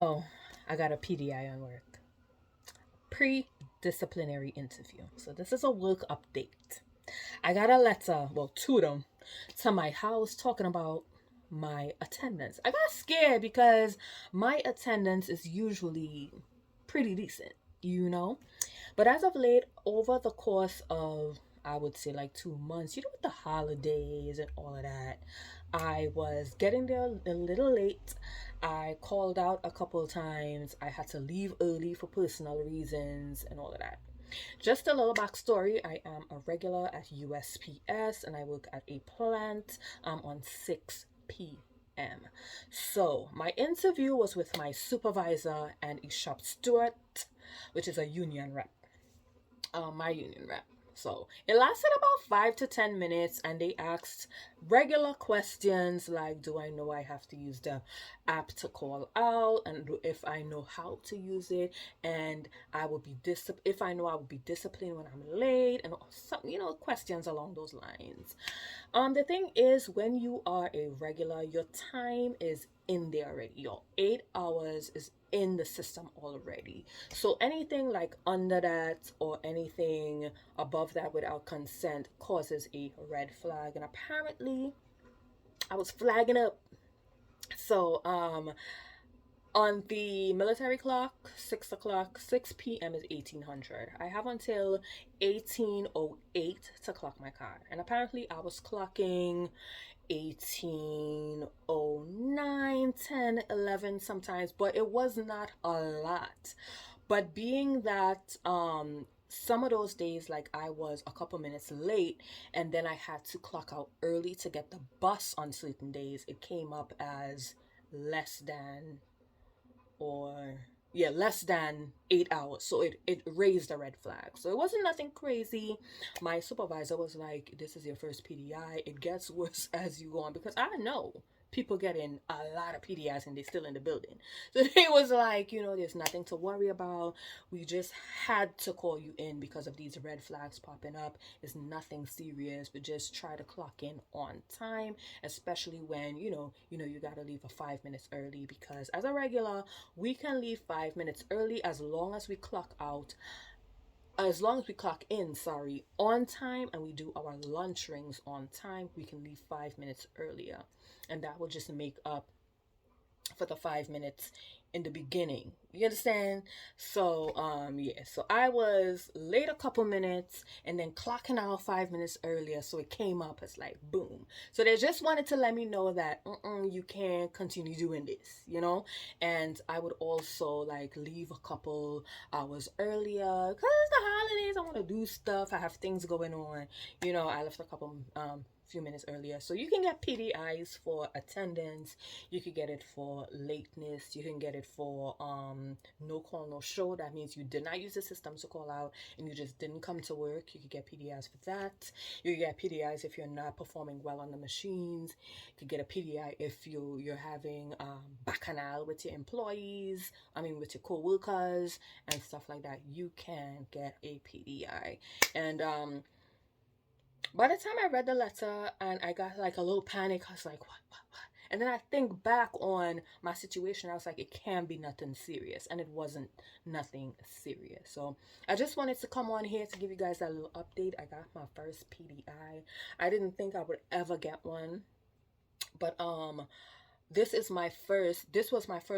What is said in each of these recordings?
Oh, I got a PDI on work. Pre-disciplinary interview. So this is a work update. I got a letter, well, two of them, to my house talking about my attendance. I got scared because my attendance is usually pretty decent, you know? But as of late, over the course of, I would say like 2 months, with the holidays and all of that, I was getting there a little late. I called out a couple of times. I had to leave early for personal reasons and all of that. Just a little backstory, I am a regular at USPS and I work at a plant on 6 p.m. So, my interview was with my supervisor and a shop steward, which is a union rep, my union rep. So it lasted about 5 to 10 minutes, and they asked regular questions like, "Do I know I have to use the app to call out, and if I know how to use it, and if I know I will be disciplined when I'm late, and some questions along those lines." The thing is, when you are a regular, your time is in there already. Your 8 hours is in the system already. So anything like under that or anything above that without consent causes a red flag. And apparently, I was flagging up. So on the military clock, 6 o'clock, 6 p.m. is 1800. I have until 1808 to clock my car. And apparently, I was clocking 1809, 10, 11 sometimes, but it was not a lot. But being that some of those days, like I was a couple minutes late, and then I had to clock out early to get the bus on certain days, it came up as less than or yeah, less than 8 hours. So it raised a red flag. So it wasn't nothing crazy. My supervisor was like, "This is your first PDI. It gets worse as you go on," because I know people getting a lot of PDIs and they're still in the building. So it was like, there's nothing to worry about. We just had to call you in because of these red flags popping up. It's nothing serious, but just try to clock in on time, especially when you gotta leave a 5 minutes early, because as a regular, we can leave 5 minutes early as long as we clock in, sorry, on time, and we do our lunch rings on time, we can leave 5 minutes earlier. And that will just make up for the 5 minutes in the beginning. You understand? So yeah, so I was late a couple minutes and then clocking out 5 minutes earlier, so it came up as like boom. So they just wanted to let me know that you can't continue doing this, and I would also like leave a couple hours earlier because it's the holidays. I want to do stuff. I have things going on. I left a couple few minutes earlier. So you can get PDIs for attendance, you could get it for lateness, you can get it for no call no show. That means you did not use the system to call out and you just didn't come to work. You could get PDIs for that. You could get PDIs if you're not performing well on the machines. You could get a PDI if you're having bacchanal with your employees, with your co-workers and stuff like that. You can get a PDI. And by the time I read the letter and I got like a little panic, I was like, what? And then I think back on my situation, I was like, it can't be nothing serious. And it wasn't nothing serious. So I just wanted to come on here to give you guys that little update. I got my first PDI. I didn't think I would ever get one. But this was my first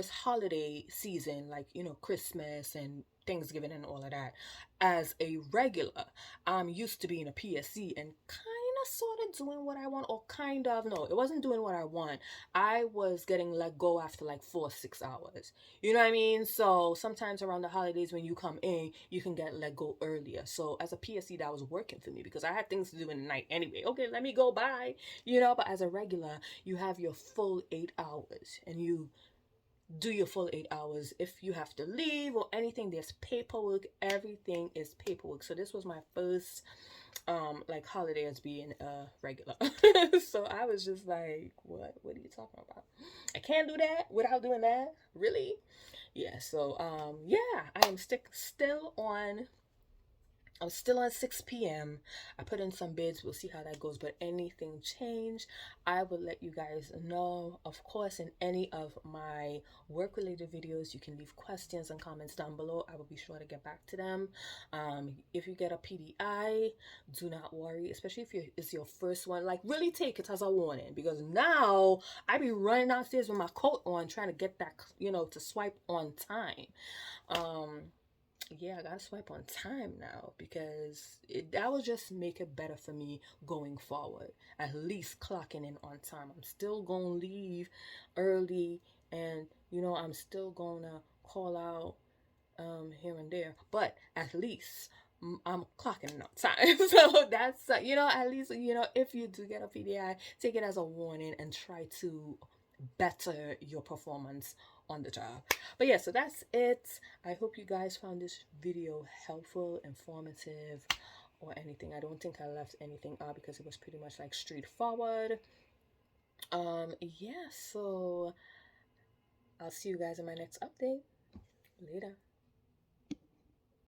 holiday season, like Christmas and Thanksgiving and all of that, as a regular. I'm used to being a PSC and kind of sort of doing what I want, or kind of no, it wasn't doing what I want. I was getting let go after like 4 6 hours. You know what I mean? So sometimes around the holidays when you come in, you can get let go earlier. So as a PSC, that was working for me because I had things to do in the night anyway. Okay, let me go by. But as a regular, you have your full 8 hours and you do your full 8 hours. If you have to leave or anything, there's paperwork. Everything is paperwork. So this was my first like holiday as being a regular. So I was just like, what are you talking about? I can't do that without doing that? Really? Yeah, so yeah, I am still on I'm still on 6 p.m. I put in some bids. We'll see how that goes. But anything change, I will let you guys know. Of course, in any of my work-related videos, you can leave questions and comments down below. I will be sure to get back to them. If you get a PDI, do not worry, especially if it's your first one. Like, really take it as a warning, because now I be running downstairs with my coat on, trying to get that, to swipe on time. Yeah, I gotta swipe on time now, because that will just make it better for me going forward. At least clocking in on time. I'm still gonna leave early, and I'm still gonna call out here and there, but at least I'm clocking in on time. So that's at least if you do get a PDI, take it as a warning and try to better your performance on the job. But yeah, so that's it. I hope you guys found this video helpful, informative, or anything. I don't think I left anything out, because it was pretty much like straightforward. Yeah, so I'll see you guys in my next update. Later.